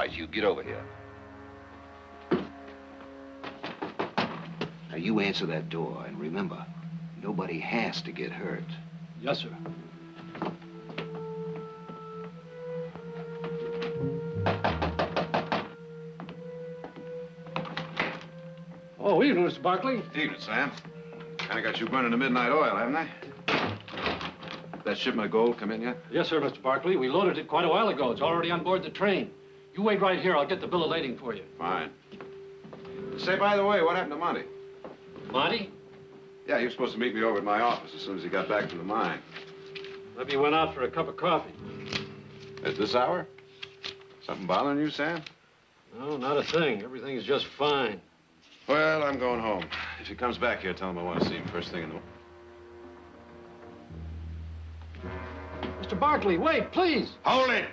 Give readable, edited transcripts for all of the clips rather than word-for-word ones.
right, you get over here. Now, you answer that door, and remember, nobody has to get hurt. Yes, sir. Oh, evening, Mr. Barkley. Evening, Sam. Kind of got you burning the midnight oil, haven't I? That shipment of gold come in yet? Yes, sir, Mr. Barkley. We loaded it quite a while ago. It's already on board the train. You wait right here. I'll get the bill of lading for you. Fine. Say, by the way, what happened to Monty? Monty? Yeah, he was supposed to meet me over at my office as soon as he got back from the mine. Maybe he went out for a cup of coffee. At this hour? Something bothering you, Sam? No, not a thing. Everything's just fine. Well, I'm going home. If he comes back here, tell him I want to see him first thing in the morning. Mr. Barkley, wait, please. Hold it!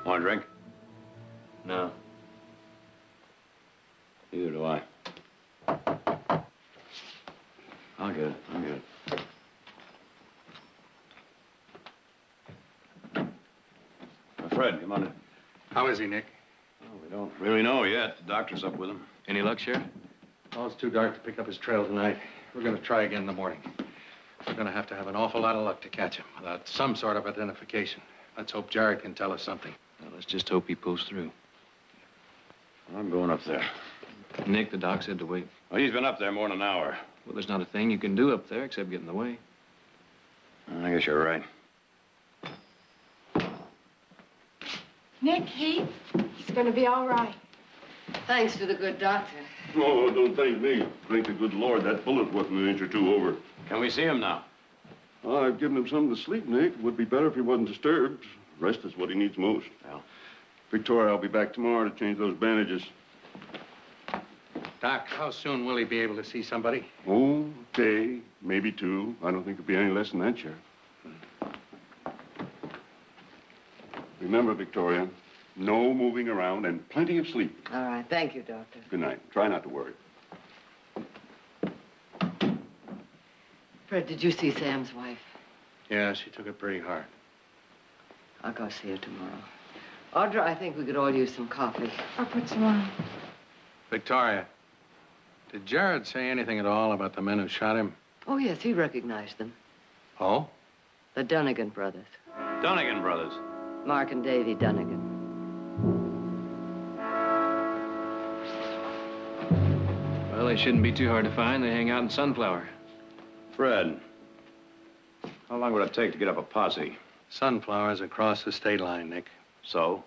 Want a drink? No. Neither do I. I'm good. I'm good. Fred, come on in. How is he, Nick? Oh, we don't really know yet. The doctor's up with him. Any luck, Sheriff? Oh, it's too dark to pick up his trail tonight. We're going to try again in the morning. We're going to have an awful lot of luck to catch him without some sort of identification. Let's hope Jared can tell us something. Well, let's just hope he pulls through. I'm going up there. Nick, the doc said to wait. Well, he's been up there more than an hour. Well, there's not a thing you can do up there except get in the way. I guess you're right. Nick, he's going to be all right. Thanks to the good doctor. Oh, don't thank me. Thank the good Lord that bullet wasn't an inch or two over. Can we see him now? Oh, I've given him something to sleep, Nick. Would be better if he wasn't disturbed. Rest is what he needs most. Well. Victoria, I'll be back tomorrow to change those bandages. Doc, how soon will he be able to see somebody? Oh, day, maybe two. I don't think it'll be any less than that, Sheriff. Remember, Victoria, no moving around and plenty of sleep. All right. Thank you, Doctor. Good night. Try not to worry. Fred, did you see Sam's wife? Yeah, she took it pretty hard. I'll go see her tomorrow. Audra, I think we could all use some coffee. I'll put some on. Victoria, did Jared say anything at all about the men who shot him? Oh, yes, he recognized them. Oh? The Dunnigan brothers. Dunnigan brothers. Mark and Davy Dunnigan. Well, they shouldn't be too hard to find. They hang out in Sunflower. Fred, how long would it take to get up a posse? Sunflower's across the state line, Nick. So?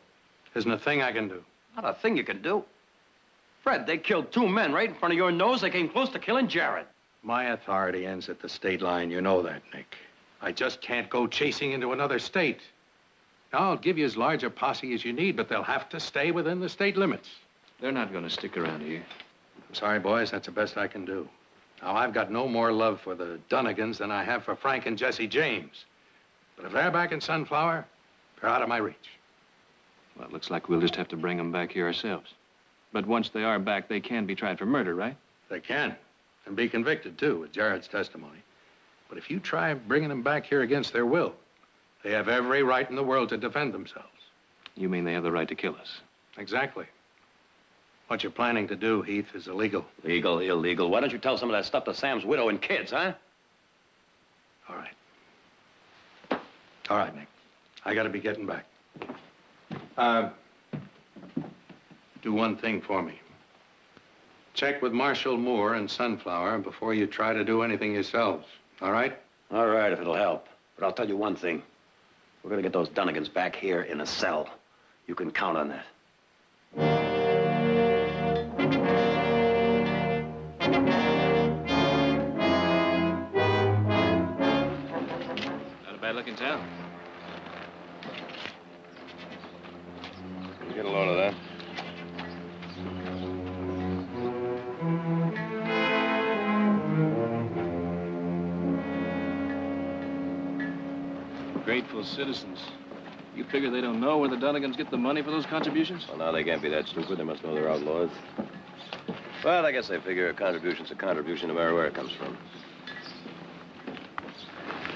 Isn't a thing I can do. Not a thing you can do. Fred, they killed 2 men right in front of your nose. They came close to killing Jared. My authority ends at the state line. You know that, Nick. I just can't go chasing into another state. Now, I'll give you as large a posse as you need, but they'll have to stay within the state limits. They're not going to stick around here. I'm sorry, boys. That's the best I can do. Now, I've got no more love for the Dunnigans than I have for Frank and Jesse James. But if they're back in Sunflower, they're out of my reach. Well, it looks like we'll just have to bring them back here ourselves. But once they are back, they can be tried for murder, right? They can. And be convicted, too, with Jared's testimony. But if you try bringing them back here against their will, they have every right in the world to defend themselves. You mean they have the right to kill us? Exactly. What you're planning to do, Heath, is illegal. Legal, illegal. Why don't you tell some of that stuff to Sam's widow and kids, huh? All right. All right, Nick. I gotta be getting back. Do one thing for me. Check with Marshal Moore and Sunflower before you try to do anything yourselves, all right? All right, if it'll help. But I'll tell you one thing. We're gonna get those Dunnigans back here in a cell. You can count on that. Not a bad looking town. Can you get a load of that? Grateful citizens. You figure they don't know where the Dunnigans get the money for those contributions? Well, now they can't be that stupid. They must know they're outlaws. But I guess they figure a contribution's a contribution no matter where it comes from.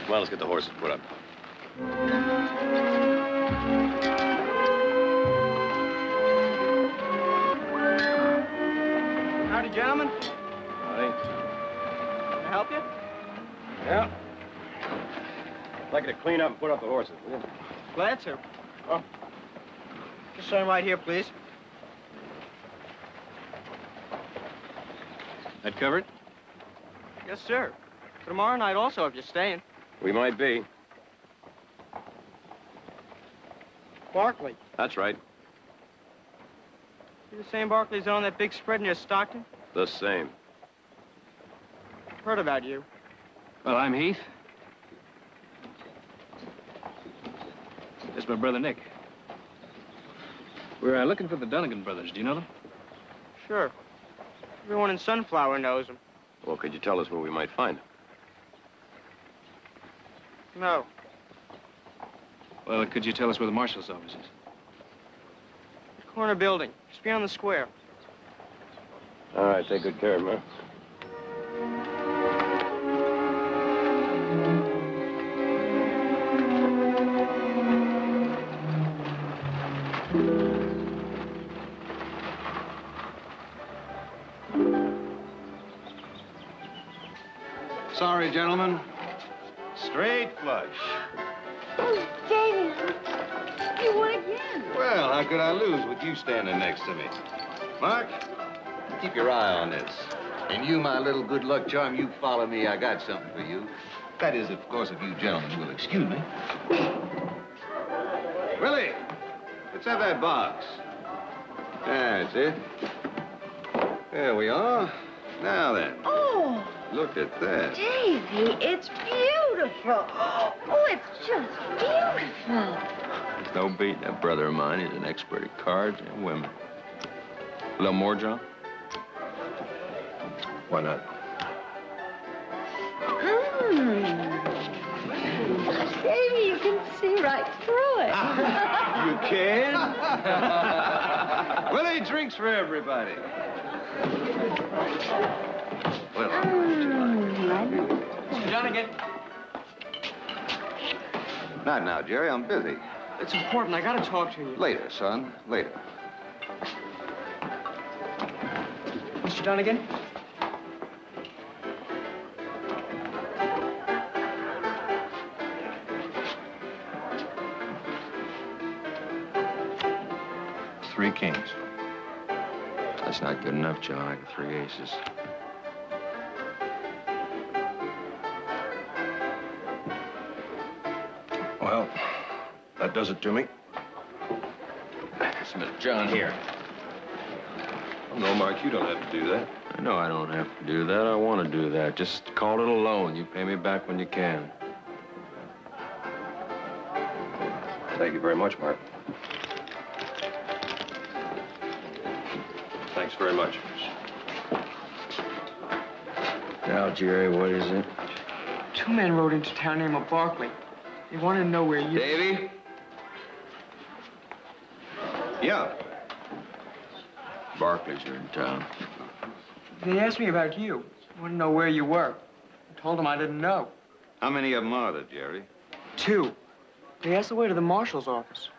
Come on, let's get the horses put up. Howdy, gentlemen. Howdy. Can I help you? Yeah. I'd like you to clean up and put up the horses, will you? Glad to. Oh. Just stand right here, please. That covered? Yes, sir. For tomorrow night also, if you're staying. We might be. Barkley. That's right. You the same Barkley's on that big spread near Stockton? The same. Heard about you. Well, I'm Heath. This is my brother, Nick. We're looking for the Dunnigan brothers. Do you know them? Sure. Everyone in Sunflower knows them. Well, could you tell us where we might find them? No. Well, could you tell us where the marshal's office is? The corner building. Just beyond the square. All right, take good care of them, huh? Sorry, gentlemen. Straight flush. Oh, Davy, you won again. Well, how could I lose with you standing next to me? Mark, keep your eye on this. And you, my little good luck charm, you follow me. I got something for you. That is, of course, if you gentlemen will excuse me. Willie, let's have that box. That's it. There we are. Now then. Oh, Look at that. Davy, it's beautiful. Oh, it's just beautiful. There's no beating that brother of mine. He's an expert at cards and women. A little more, John? Why not? Davy, you can see right through it. You can? Willie, drinks for everybody. Well, Jonathan. not now, Jerry. I'm busy. It's important. I gotta talk to you. Later, son. Later. Mr. Dunnigan? Three kings. That's not good enough, John. I got 3 aces. Well, that does it to me. Smith, John, here. Oh, no, Mark, you don't have to do that. I know I don't have to do that. I want to do that. Just call it a loan. You pay me back when you can. Thank you very much, Mark. Thanks very much. Now, Jerry, what is it? 2 men rode into town named Barkley. They wanted to know where you... Davy? Yeah. Barclays are in town. They asked me about you. They wanted to know where you were. I told them I didn't know. How many of them are there, Jerry? 2. They asked the way to the marshal's office.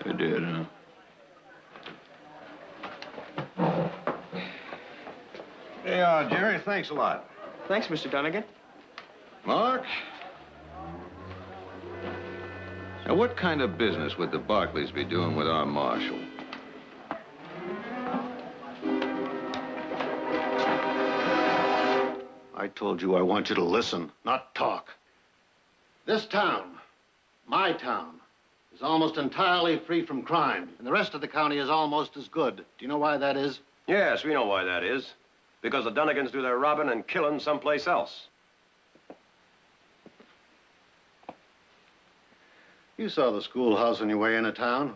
They did, huh? Hey, Jerry, thanks a lot. Thanks, Mr. Dunnigan. Mark? Now, what kind of business would the Barclays be doing with our marshal? I told you I want you to listen, not talk. This town, my town, is almost entirely free from crime, and the rest of the county is almost as good. Do you know why that is? Yes, we know why that is. Because the Dunnigans do their robbing and killing someplace else. You saw the schoolhouse on your way into town.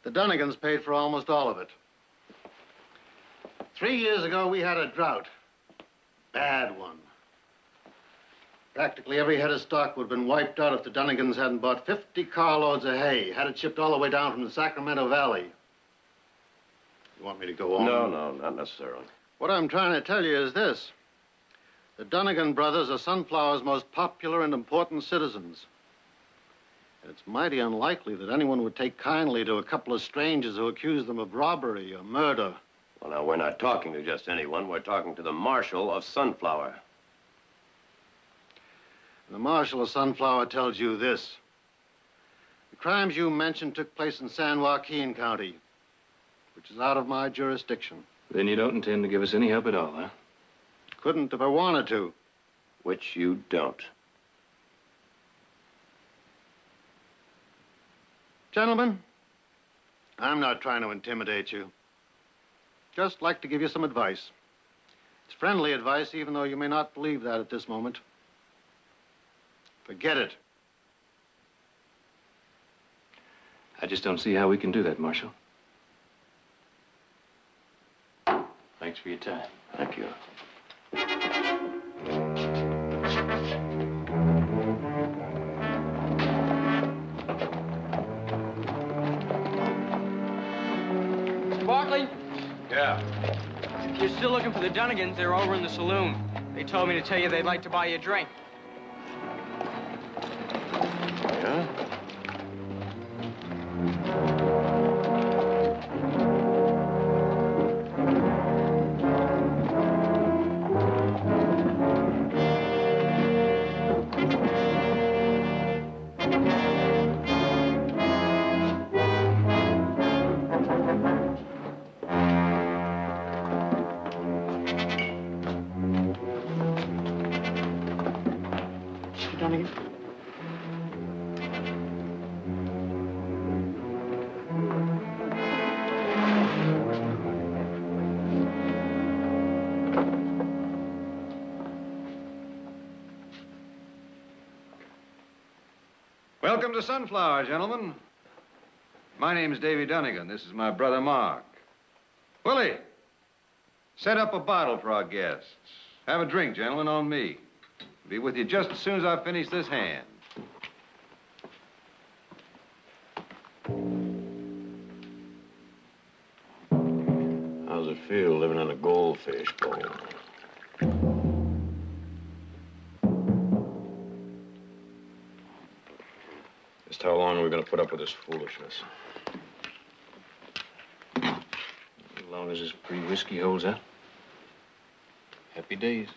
The Dunnigans paid for almost all of it. 3 years ago, we had a drought. Bad one. Practically every head of stock would have been wiped out if the Dunnigans hadn't bought 50 carloads of hay, had it shipped all the way down from the Sacramento Valley. You want me to go on? No, not necessarily. What I'm trying to tell you is this. The Dunnigan brothers are Sunflower's most popular and important citizens. And it's mighty unlikely that anyone would take kindly to a couple of strangers who accuse them of robbery or murder. Well, now, we're not talking to just anyone. We're talking to the marshal of Sunflower. And the marshal of Sunflower tells you this. The crimes you mentioned took place in San Joaquin County, which is out of my jurisdiction. Then you don't intend to give us any help at all, huh? Couldn't if I wanted to. Which you don't. Gentlemen, I'm not trying to intimidate you. Just like to give you some advice. It's friendly advice, even though you may not believe that at this moment. Forget it. I just don't see how we can do that, Marshal. Thanks for your time. Thank you. Mr. Barkley? Yeah. If you're still looking for the Dunnigans, they're over in the saloon. They told me to tell you they'd like to buy you a drink. Yeah? Mr. Dunnigan? Welcome to Sunflower, gentlemen. My name's Davy Dunnigan. This is my brother, Mark. Willie, set up a bottle for our guests. Have a drink, gentlemen, on me. Be with you just as soon as I finish this hand. How's it feel living in a goldfish bowl? Just how long are we going to put up with this foolishness? As long as this pre-whiskey holds out. Happy days.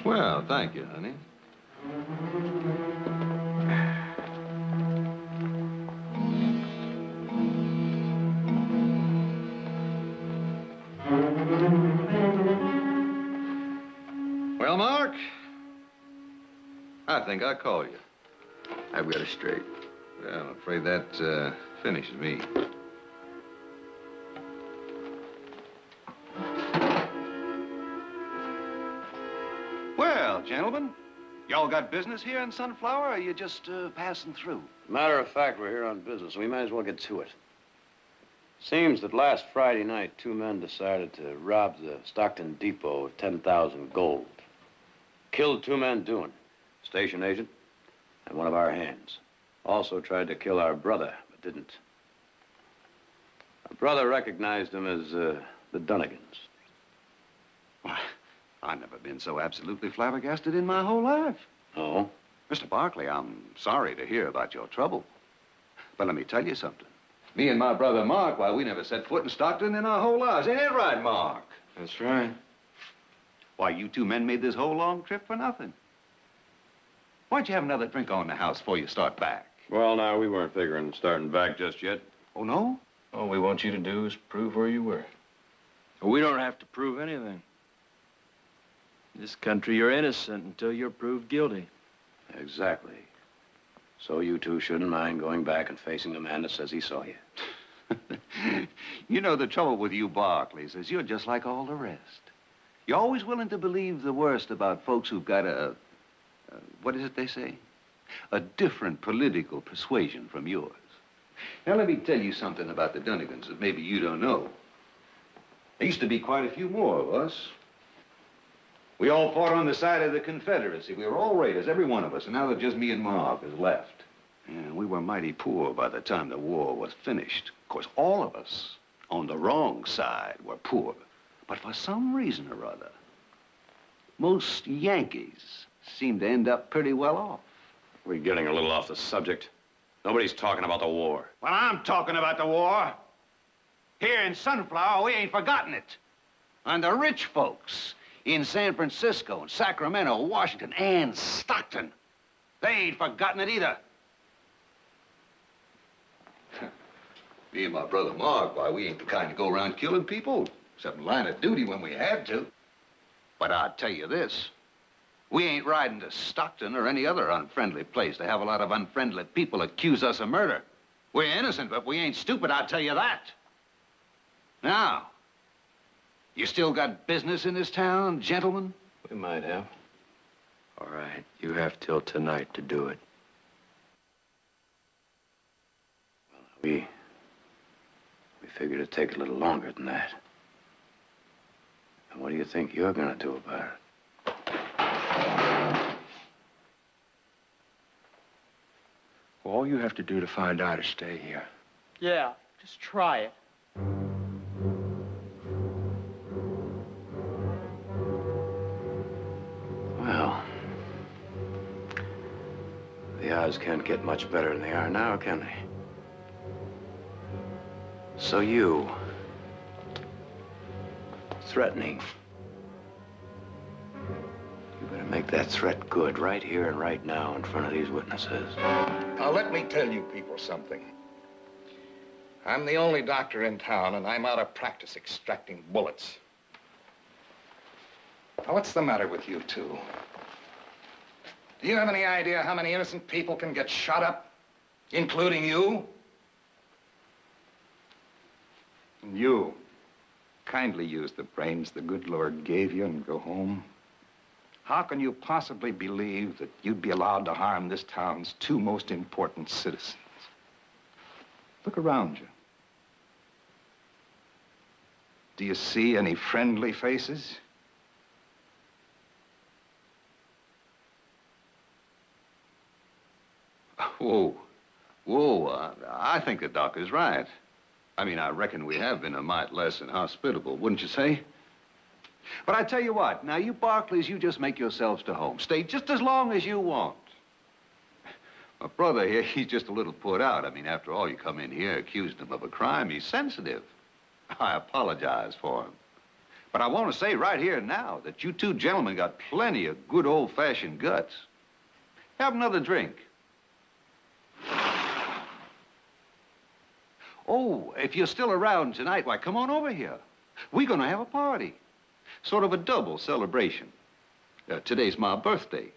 Well, thank you, honey. I think I'll call you. I've got it straight. Well, I'm afraid that finishes me. Well, gentlemen, y'all got business here in Sunflower, or are you just passing through? Matter of fact, we're here on business. We might as well get to it. Seems that last Friday night, 2 men decided to rob the Stockton Depot of 10,000 gold. Killed 2 men doing it. Station agent and one of our hands. Also tried to kill our brother, but didn't. Our brother recognized him as the Dunnigans. Why, I've never been so absolutely flabbergasted in my whole life. Oh? Mr. Barkley, I'm sorry to hear about your trouble. But let me tell you something. Me and my brother Mark, why, we never set foot in Stockton in our whole lives. Ain't it right, Mark? That's right. Why, you 2 men made this whole long trip for nothing. Why don't you have another drink on the house before you start back? Well, now, we weren't figuring starting back just yet. Oh, no? All we want you to do is prove where you were. We don't have to prove anything. In this country, you're innocent until you're proved guilty. Exactly. So you 2 shouldn't mind going back and facing the man that says he saw you. You know, the trouble with you Barkleys is you're just like all the rest. You're always willing to believe the worst about folks who've got what is it they say? A different political persuasion from yours. Now, let me tell you something about the Dunnigans that maybe you don't know. There used to be quite a few more of us. We all fought on the side of the Confederacy. We were all raiders, every one of us, and now there's just me and Mark is left. Yeah, we were mighty poor by the time the war was finished. Of course, all of us on the wrong side were poor. But for some reason or other, most Yankees seem to end up pretty well off. We're getting a little off the subject. Nobody's talking about the war. Well, I'm talking about the war. Here in Sunflower, we ain't forgotten it. And the rich folks in San Francisco and Sacramento, Washington, and Stockton, they ain't forgotten it either. Me and my brother Mark, why, we ain't the kind to go around killing people, except in line of duty when we had to. But I'll tell you this. We ain't riding to Stockton or any other unfriendly place to have a lot of unfriendly people accuse us of murder. We're innocent, but we ain't stupid, I'll tell you that. Now, you still got business in this town, gentlemen? We might have. All right, you have till tonight to do it. Well, we figured it'd take a little longer than that. And what do you think you're gonna do about it? Well, all you have to do to find out is stay here. Yeah, just try it. Well, the odds can't get much better than they are now, can they? So you, threatening, you better make that threat good right here and right now in front of these witnesses. Now, let me tell you people something. I'm the only doctor in town, and I'm out of practice extracting bullets. Now, what's the matter with you two? Do you have any idea how many innocent people can get shot up, including you? And you, kindly use the brains the good Lord gave you and go home. How can you possibly believe that you'd be allowed to harm this town's 2 most important citizens? Look around you. Do you see any friendly faces? Whoa. I think the doc is right. I mean, I reckon we have been a mite less than hospitable, wouldn't you say? But I tell you what, now you Barkleys, you just make yourselves to home. Stay just as long as you want. My brother here, he's just a little put out. I mean, after all, you come in here accusing him of a crime. He's sensitive. I apologize for him. But I want to say right here and now that you 2 gentlemen got plenty of good old-fashioned guts. Have another drink. Oh, if you're still around tonight, why, come on over here. We're going to have a party. Sort of a double celebration. Today's my birthday.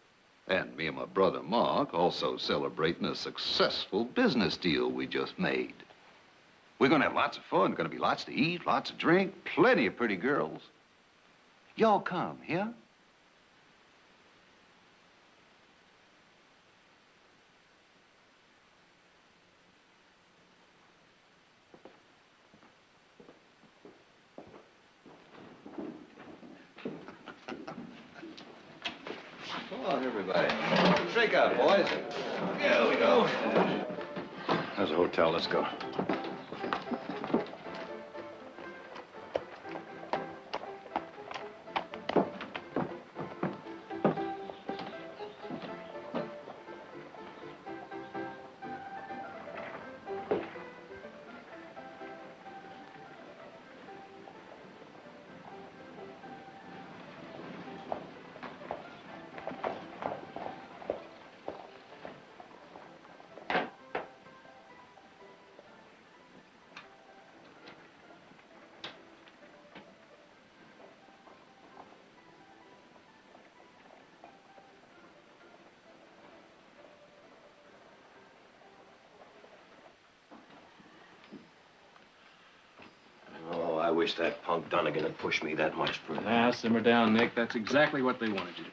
And me and my brother Mark also celebrating a successful business deal we just made. We're gonna have lots of fun. Gonna be lots to eat, lots to drink, plenty of pretty girls. Y'all come, yeah? Come on, everybody. Shake out, boys. Here we go. There's a hotel. Let's go. I wish that punk Dunnigan had pushed me that much further. Now, simmer down, Nick. That's exactly what they wanted you to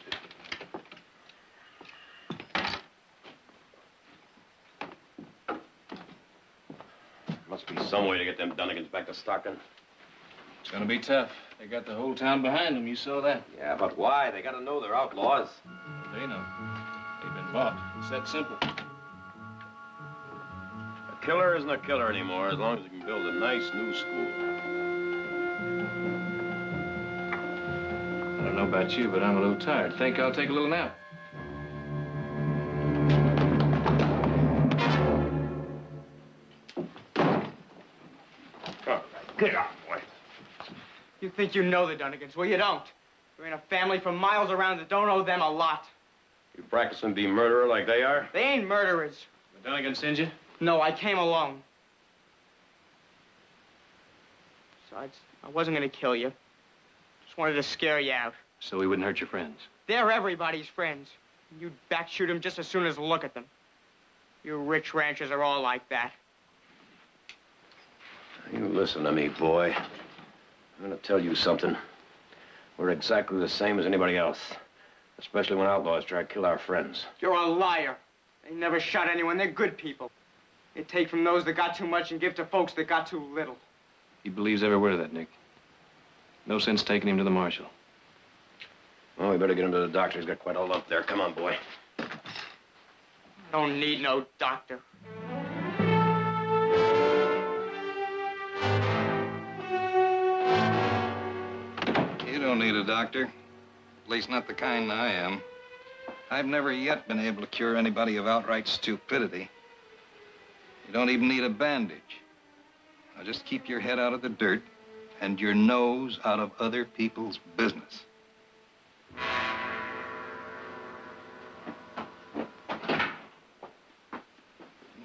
do. Must be some way to get them Dunnigans back to Stockton. It's gonna be tough. They got the whole town behind them. You saw that. Yeah, but why? They gotta know they're outlaws. They know. They've been bought. It's that simple. A killer isn't a killer anymore as long as he can build a nice new school. I don't know about you, but I'm a little tired. Think I'll take a little nap. Oh, get out, boy. You think you know the Dunnigans? Well, you don't. You're in a family from miles around that don't owe them a lot. You practicing to be murderer like they are? They ain't murderers. The Dunnigans send you? No, I came alone. Besides, I wasn't gonna kill you. Just wanted to scare you out. So we wouldn't hurt your friends. They're everybody's friends. You'd backshoot them just as soon as look at them. You rich ranchers are all like that. You listen to me, boy. I'm gonna tell you something. We're exactly the same as anybody else. Especially when outlaws try to kill our friends. You're a liar. They never shot anyone. They're good people. They take from those that got too much and give to folks that got too little. He believes every word of that, Nick. No sense taking him to the marshal. Well, we better get him to the doctor. He's got quite a lump there. Come on, boy. I don't need no doctor. You don't need a doctor. At least not the kind I am. I've never yet been able to cure anybody of outright stupidity. You don't even need a bandage. Now just keep your head out of the dirt and your nose out of other people's business.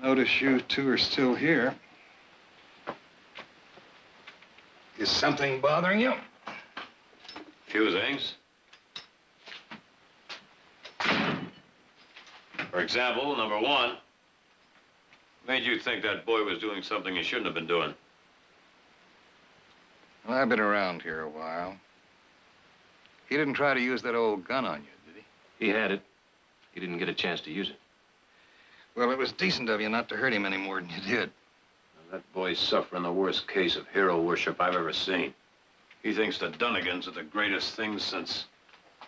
Notice you two are still here. Is something bothering you? Few things. For example, number one, made you think that boy was doing something he shouldn't have been doing? Well, I've been around here a while. He didn't try to use that old gun on you, did he? He had it. He didn't get a chance to use it. Well, it was decent of you not to hurt him any more than you did. That boy's suffering the worst case of hero worship I've ever seen. He thinks the Dunnigans are the greatest things since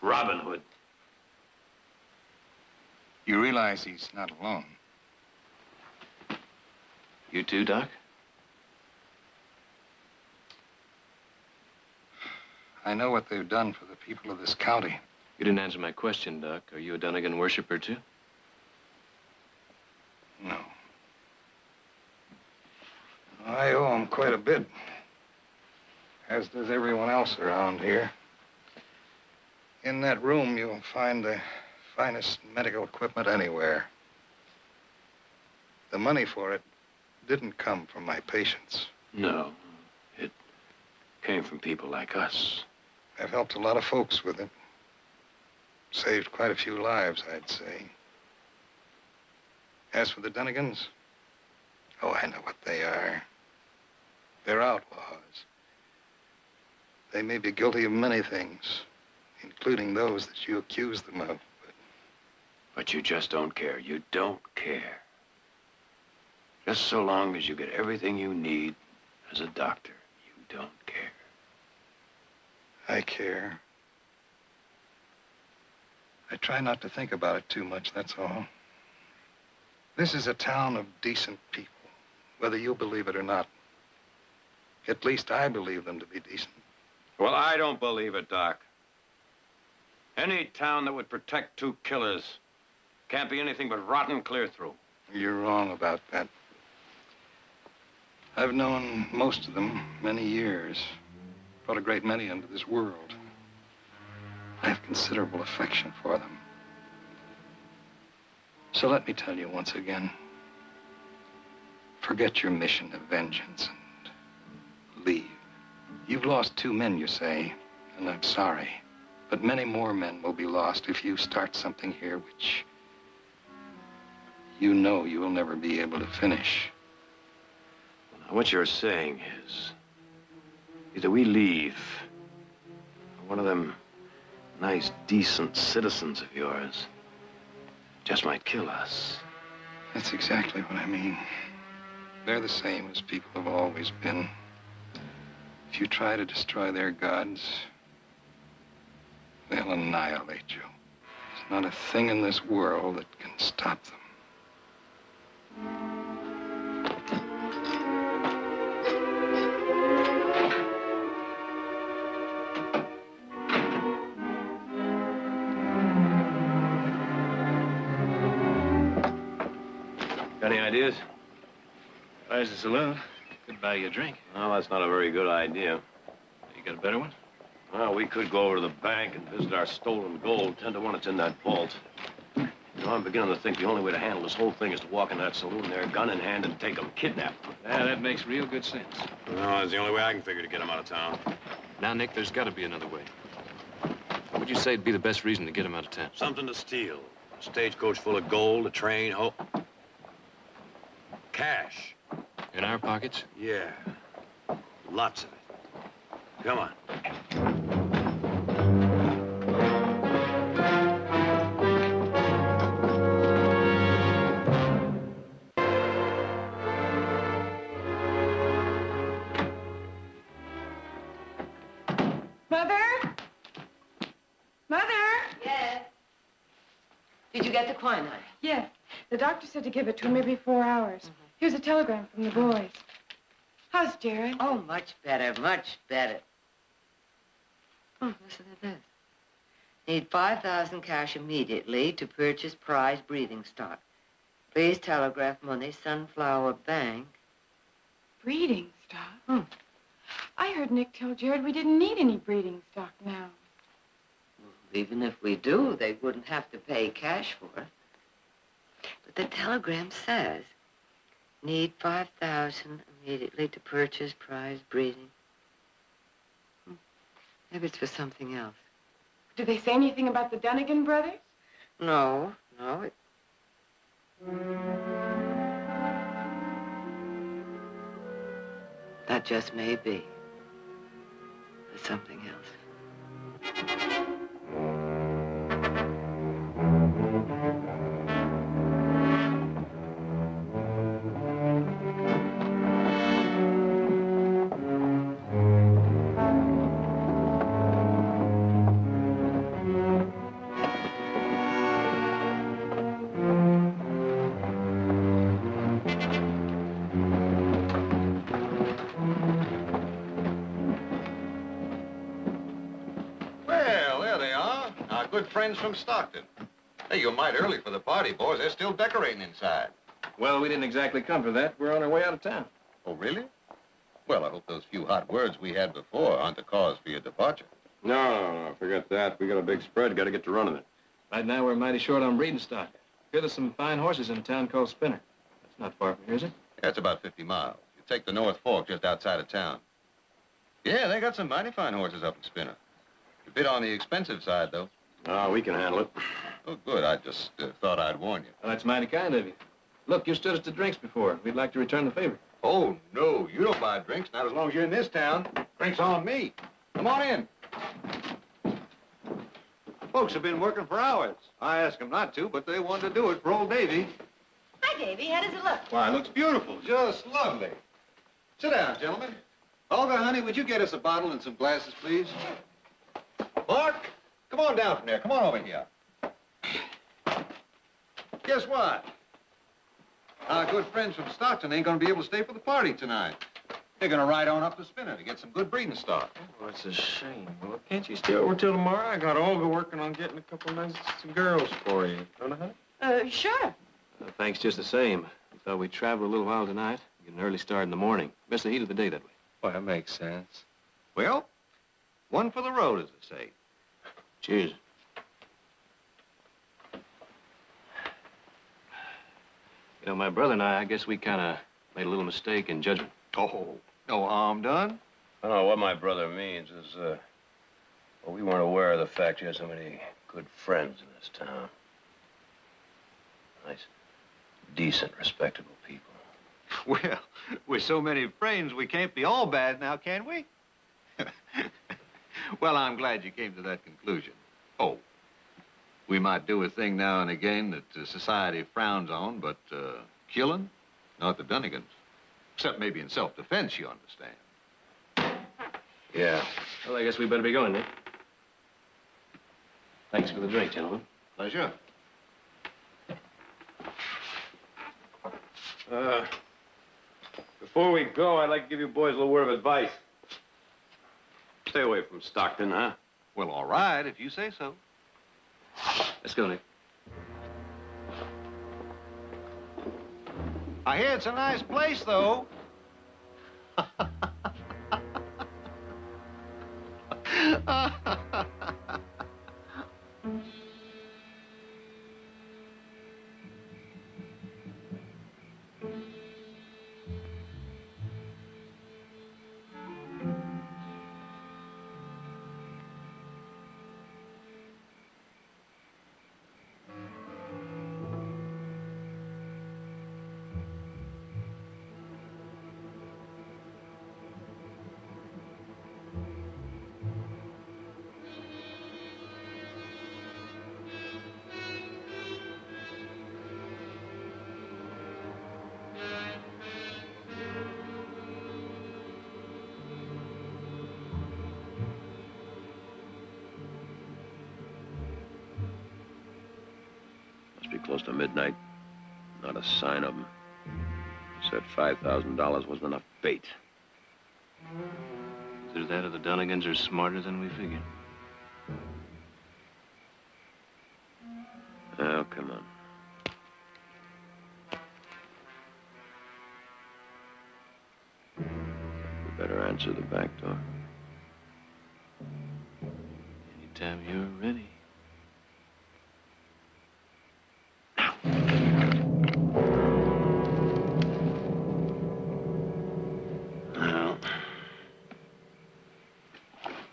Robin Hood. You realize he's not alone. You too, Doc? I know what they've done for the people of this county. You didn't answer my question, Doc. Are you a Dunnigan worshiper, too? No. I owe them quite a bit, as does everyone else around here. In that room, you'll find the finest medical equipment anywhere. The money for it didn't come from my patients. No, it came from people like us. I've helped a lot of folks with it. Saved quite a few lives, I'd say. As for the Dunnigans, oh, I know what they are. They're outlaws. They may be guilty of many things, including those that you accuse them of. But you just don't care. You don't care. Just so long as you get everything you need as a doctor, you don't care. I care. I try not to think about it too much, that's all. This is a town of decent people, whether you believe it or not. At least I believe them to be decent. Well, I don't believe it, Doc. Any town that would protect two killers can't be anything but rotten clear through. You're wrong about that. I've known most of them many years. Brought a great many into this world. I have considerable affection for them. So let me tell you once again, forget your mission of vengeance and leave. You've lost 2 men, you say, and I'm sorry. But many more men will be lost if you start something here which you know you will never be able to finish. Now, what you're saying is either we leave, or one of them nice, decent citizens of yours just might kill us. That's exactly what I mean. They're the same as people have always been. If you try to destroy their gods, they'll annihilate you. There's not a thing in this world that can stop them. Got any ideas? Buys the saloon. Could buy you a drink. Well, that's not a very good idea. You got a better one? Well, we could go over to the bank and visit our stolen gold. 10 to 1 it's in that vault. You know, I'm beginning to think the only way to handle this whole thing is to walk in that saloon there, gun in hand, and take them, kidnap them. Yeah, that makes real good sense. No, that's the only way I can figure to get them out of town. Now, Nick, there's got to be another way. What would you say would be the best reason to get him out of town? Something to steal. A stagecoach full of gold, a train, cash. In our pockets? Yeah. Lots of it. Come on. Mother? Mother? Yes. Did you get the quinine? Yes. The doctor said to give it to him every 4 hours. Here's a telegram from the boys. How's Jared? Oh, much better, much better. Oh, listen to this. Need 5,000 cash immediately to purchase prize breeding stock. Please telegraph money, Sunflower Bank. Breeding stock? I heard Nick tell Jared we didn't need any breeding stock now. Even if we do, they wouldn't have to pay cash for it. But the telegram says, need 5,000 immediately to purchase prize breeding. Maybe it's for something else. Did they say anything about the Dunnigan brothers? No. That just may be for something else. Good friends from Stockton. Hey, you're mighty early for the party, boys. They're still decorating inside. Well, we didn't exactly come for that. We're on our way out of town. Oh, really? Well, I hope those few hot words we had before aren't the cause for your departure. No, forget that. We got a big spread. Got to get to running it. Right now, we're mighty short on breeding stock. Here, there's some fine horses in a town called Spinner. That's not far from here, is it? Yeah, it's about 50 miles. You take the North Fork just outside of town. Yeah, they got some mighty fine horses up in Spinner. A bit on the expensive side, though. Oh, we can handle it. Oh, good. I just thought I'd warn you. Well, that's mighty kind of you. Look, you stood us to drinks before. We'd like to return the favor. Oh, no. You don't buy drinks, not as long as you're in this town. Drinks on me. Come on in. Folks have been working for hours. I asked them not to, but they wanted to do it for old Davy. Hi, Davy. How does it look? Why, it looks beautiful. Just lovely. Sit down, gentlemen. Olga, honey, would you get us a bottle and some glasses, please? Mark, come on down from there. Come on over here. Guess what? Our good friends from Stockton ain't gonna be able to stay for the party tonight. They're gonna ride on up to Spinner to get some good breeding stock. Well, it's a shame. Well, can't you stay over till tomorrow? I got Olga working on getting a couple of nice girls for you. Don't I, honey? Sure. Thanks just the same. We thought we'd travel a little while tonight. Get an early start in the morning. Miss the heat of the day that way. Well, that makes sense. Well, one for the road, as they say. Cheers. You know, my brother and I guess we kind of made a little mistake in judgment. Oh, no harm done. I don't know what my brother means is, well, we weren't aware of the fact you had so many good friends in this town. Nice, decent, respectable people. Well, with so many friends, we can't be all bad now, can we? Well, I'm glad you came to that conclusion. Oh, we might do a thing now and again that society frowns on, but killing, not the Dunnigans. Except maybe in self-defense, you understand. Yeah. Well, I guess we better be going, Nick. Thanks for the drink, gentlemen. Pleasure. Before we go, I'd like to give you boys a little word of advice. Stay away from Stockton, huh? Well, all right, if you say so. Let's go, Nick. I hear it's a nice place, though. Must be close to midnight. Not a sign of them. Said $5,000 wasn't enough bait. Either that or the Dunnigans are smarter than we figured. Oh, come on. We better answer the back door. Anytime you're ready. Well,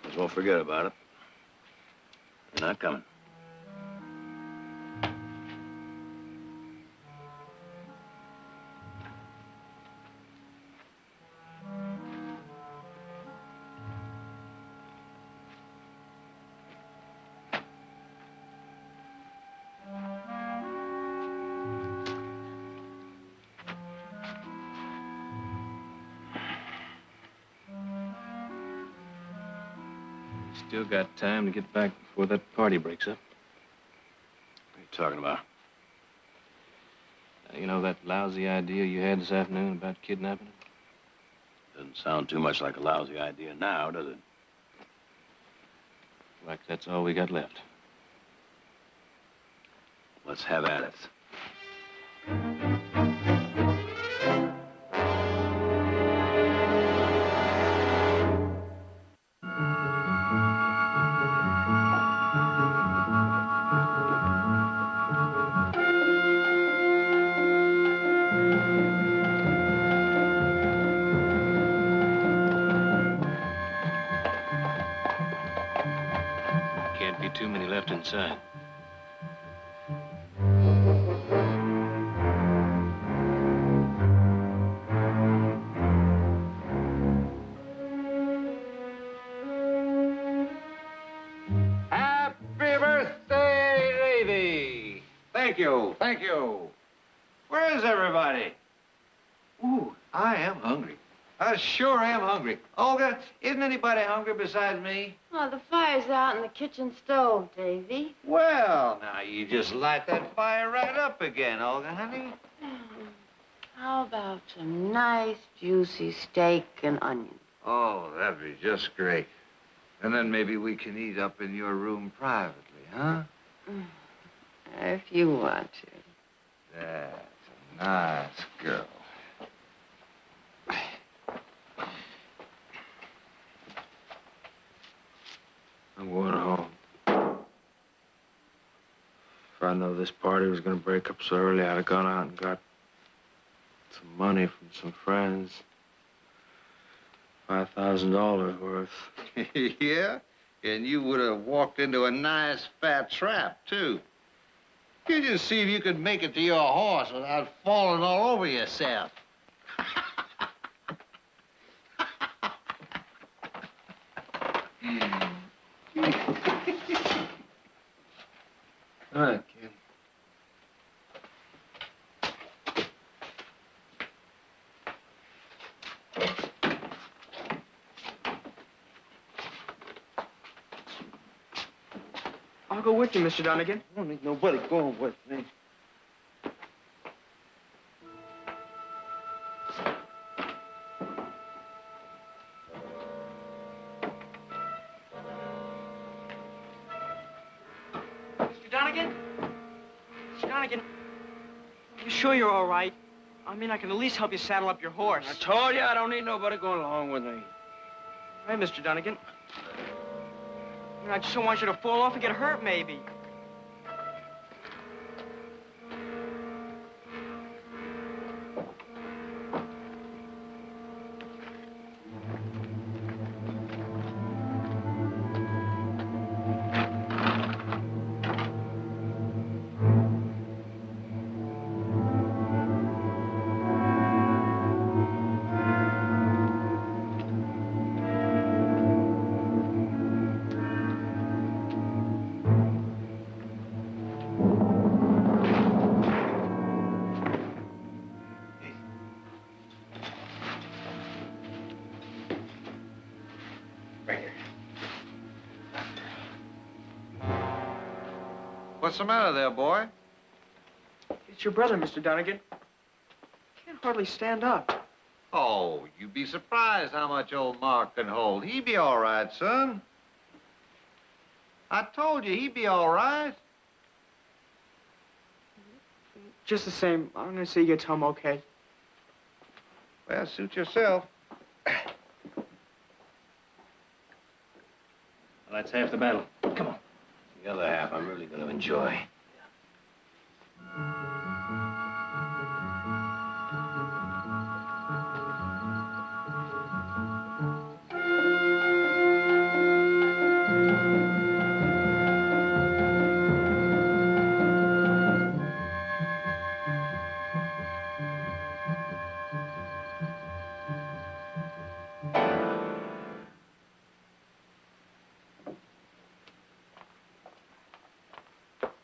as well forget about it. You're not coming. Still got time to get back before that party breaks up. What are you talking about? You know that lousy idea you had this afternoon about kidnapping him? Doesn't sound too much like a lousy idea now, does it? Like that's all we got left. Let's have at it. too many left inside. Happy birthday, Davy! Thank you, thank you. Where is everybody? Ooh, I am hungry. I sure am hungry. Olga, isn't anybody hungry besides me? Oh, the fire's out in the kitchen stove, Davy. Well, now you just light that fire right up again, Olga, honey. How about some nice, juicy steak and onions? Oh, that'd be just great. And then maybe we can eat up in your room privately, huh? If you want to. That's a nice girl. I'm going home. If I know this party was gonna break up so early, I'd have gone out and got some money from some friends. $5,000 worth. Yeah? And you would have walked into a nice fat trap, too. You just see if you could make it to your horse without falling all over yourself. All right, kid. I'll go with you, Mr. Dunnigan. I don't need nobody going with me. Mr. Dunnigan? Mr. Dunnigan? You sure you're all right? I mean, I can at least help you saddle up your horse. I told you I don't need nobody going along with me. Hey, Mr. Dunnigan. I just don't want you to fall off and get hurt, maybe. What's the matter there, boy? It's your brother, Mr. Dunnigan. Can't hardly stand up. Oh, you'd be surprised how much old Mark can hold. He'd be all right, son. I told you he'd be all right. Just the same, I'm gonna see he gets home okay. Well, suit yourself. Well, that's half the battle. Come on. The other half I'm really going to enjoy.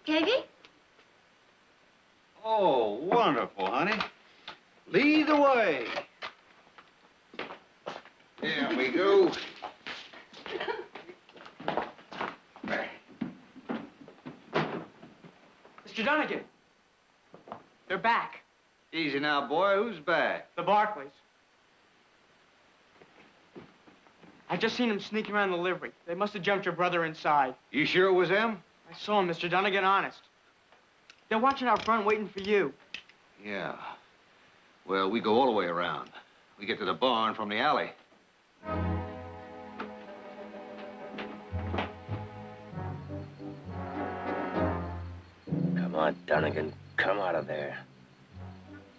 Davy? Oh, wonderful, honey. Lead the way. Here we go. Mr. Dunnigan. They're back. Easy now, boy. Who's back? The Barclays. I just seen them sneaking around the livery. They must have jumped your brother inside. You sure it was them? I saw him, Mr. Dunnigan, honest. They're watching out front, waiting for you. Yeah. Well, we go all the way around. We get to the barn from the alley. Come on, Dunnigan. Come out of there.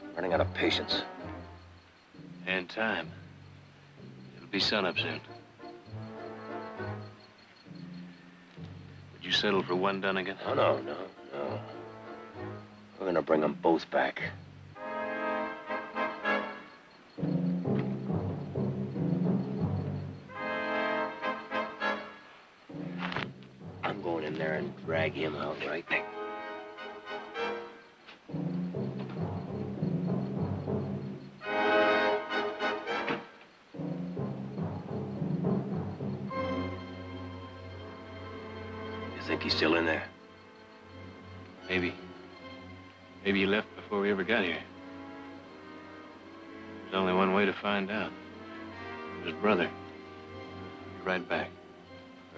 I'm running out of patience. And time. It'll be sunup soon. you settle for one Dunnigan? Oh, no. We're gonna bring them both back. I'm going in there and drag him out, right? Think he's still in there? Maybe. Maybe he left before we ever got here. There's only one way to find out. His brother. Be right back.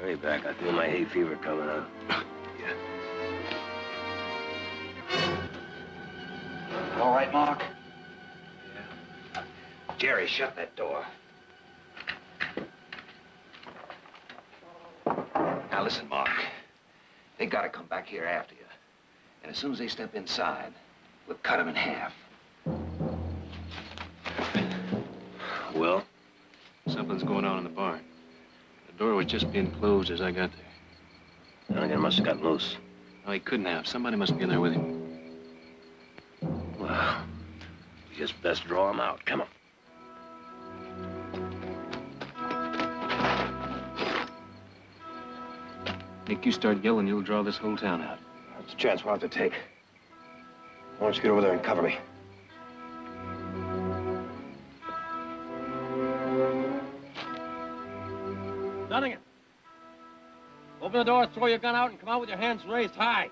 Hurry back. I feel my hay fever coming on. Yeah. All right, Mark? Yeah. Jerry, shut that door. Now, listen, Mark. They gotta come back here after you. And as soon as they step inside, we'll cut them in half. Well? Something's going on in the barn. The door was just being closed as I got there. Dunnigan must have got loose. No, he couldn't have. Somebody must be in there with him. Well, we just best draw him out. Come on. Nick, you start yelling, you'll draw this whole town out. That's a chance we'll have to take. Why don't you get over there and cover me? Dunnigan. Open the door, throw your gun out, and come out with your hands raised high.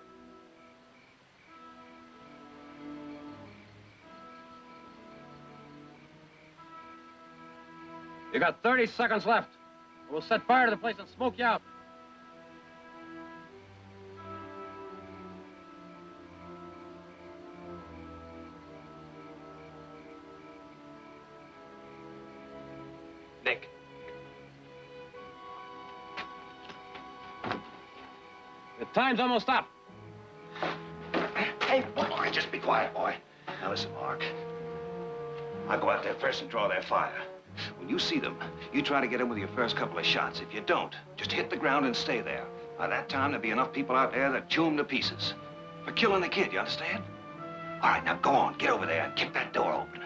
You got 30 seconds left. We'll set fire to the place and smoke you out. Nick. The time's almost up. Hey, boy, just be quiet, boy. Now listen, Mark. I'll go out there first and draw their fire. When you see them, you try to get in with your first couple of shots. If you don't, just hit the ground and stay there. By that time, there'll be enough people out there that chew them to pieces. For killing the kid, you understand? All right, now go on, get over there and kick that door open.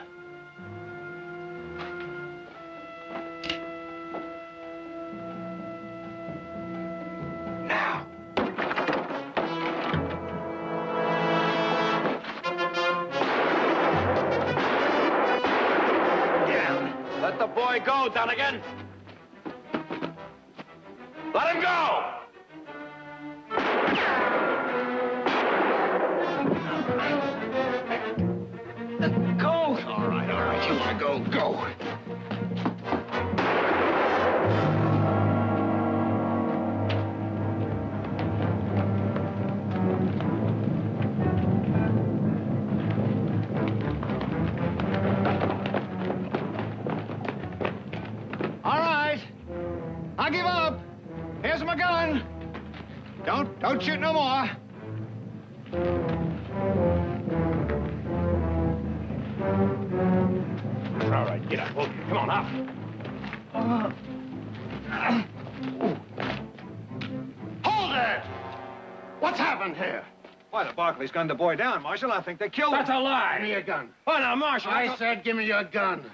Now. Let the boy go, Dunnigan. Let him go! Go! All right, you want to go, go. I give up. Here's my gun. Don't shoot no more. All right, get up. Okay, come on, up. Hold it! What's happened here? Why, the Barclays gunned the boy down, Marshal. I think they killed him. That's a lie. Give me your gun. Oh, now, Marshal. I said give me your gun.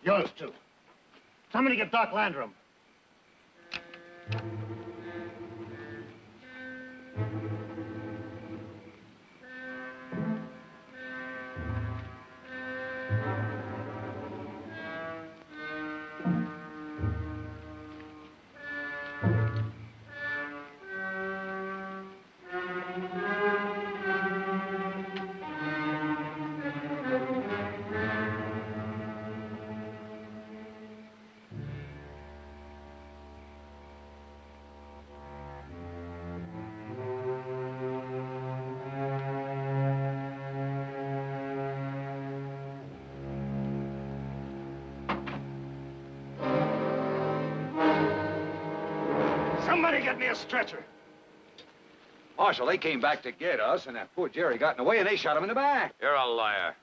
Yours, too. Somebody get Doc Landrum. Somebody get me a stretcher. Marshal, they came back to get us, and that poor Jerry got in the way, and they shot him in the back. You're a liar.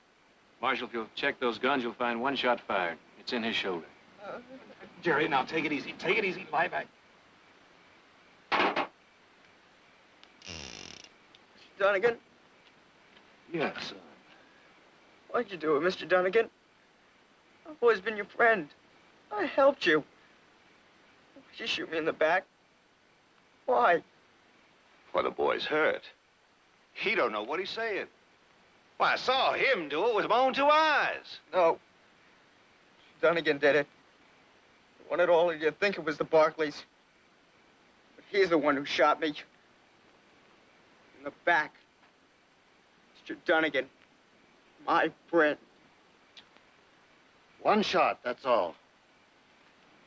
Marshal, if you'll check those guns, you'll find one shot fired. It's in his shoulder. Jerry, now take it easy. Take it easy. Lie back. Dunnigan? Yes, son. Why'd you do it, Mr. Dunnigan? I've always been your friend. I helped you. Why'd you shoot me in the back? Why? Well, the boy's hurt. He don't know what he's saying. Why, I saw him do it with my own two eyes. No. Dunnigan did it. He wanted all of you to think it was the Barclays. But he's the one who shot me. In the back. Mr. Dunnigan. My friend. One shot, that's all.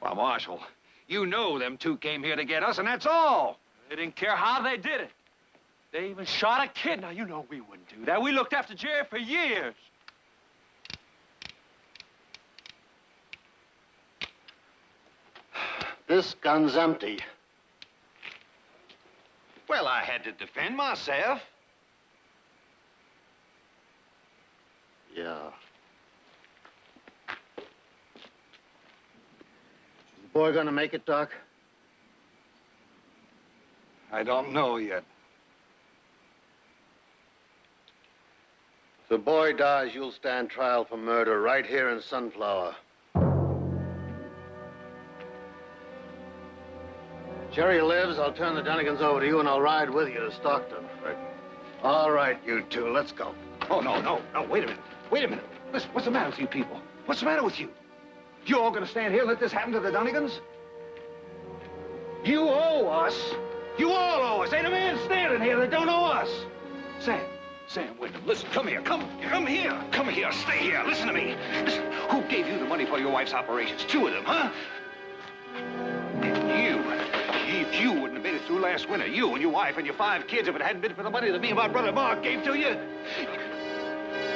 Well, Marshal, you know them two came here to get us, and that's all. They didn't care how they did it. They even shot a kid. Now, you know we wouldn't do that. We looked after Jerry for years. This gun's empty. Well, I had to defend myself. Yeah. Is the boy gonna make it, Doc? I don't know yet. If the boy dies, you'll stand trial for murder right here in Sunflower. Jerry lives, I'll turn the Dunnigans over to you, and I'll ride with you to Stockton. Right. All right, you two, let's go. Oh, no, wait a minute. Wait a minute. Listen, what's the matter with you people? What's the matter with you? You all gonna stand here and let this happen to the Dunnigans? You owe us. You all owe us. Ain't a man standing here that don't owe us. Sam Wyndham, listen, come here. Come here. Come here, stay here. Listen to me. Listen, who gave you the money for your wife's operations? Two of them, huh? If you wouldn't have made it through last winter, you and your wife and your 5 kids, if it hadn't been for the money that me and my brother Mark gave to you.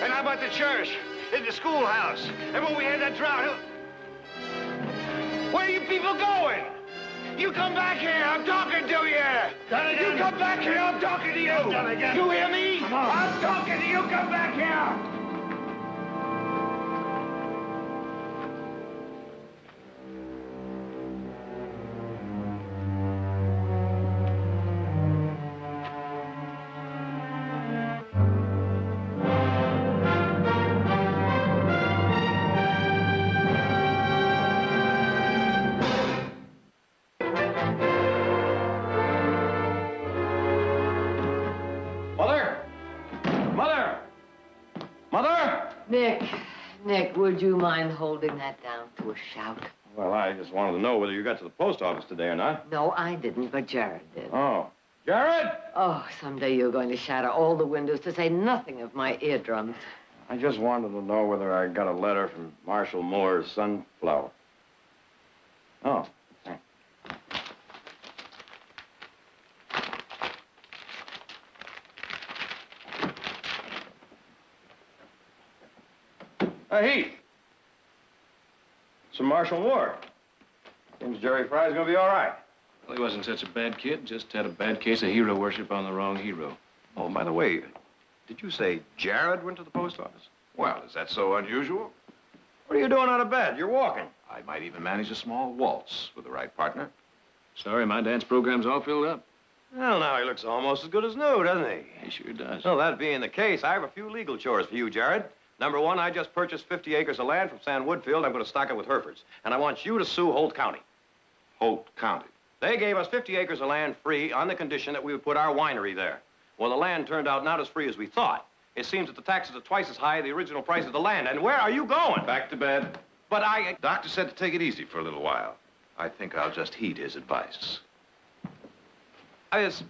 And how about the church, and the schoolhouse, and when we had that drought? Where are you people going? You come back here, I'm talking to you. You come back here, I'm talking to you. You hear me? I'm talking to you, come back here. Nick, would you mind holding that down to a shout? Well, I just wanted to know whether you got to the post office today or not. No, I didn't, but Jared did. Oh. Jared? Oh, someday you're going to shatter all the windows, to say nothing of my eardrums. I just wanted to know whether I got a letter from Marshal Moore's Sunflower. Oh. Hey, Heath. It's from Marshal Moore. Seems Jerry Fry's gonna be all right. Well, he wasn't such a bad kid. Just had a bad case of hero worship on the wrong hero. Oh, by the way, did you say Jared went to the post office? Well, is that so unusual? What are you doing out of bed? You're walking. I might even manage a small waltz with the right partner. Sorry, my dance program's all filled up. Well, now he looks almost as good as new, doesn't he? He sure does. Well, that being the case, I have a few legal chores for you, Jared. Number one, I just purchased 50 acres of land from San Woodfield. I'm going to stock it with Herefords. And I want you to sue Holt County. Holt County? They gave us 50 acres of land free on the condition that we would put our winery there. Well, the land turned out not as free as we thought. It seems that the taxes are twice as high as the original price of the land. And where are you going? Back to bed. But I... Doctor said to take it easy for a little while. I think I'll just heed his advice. I just...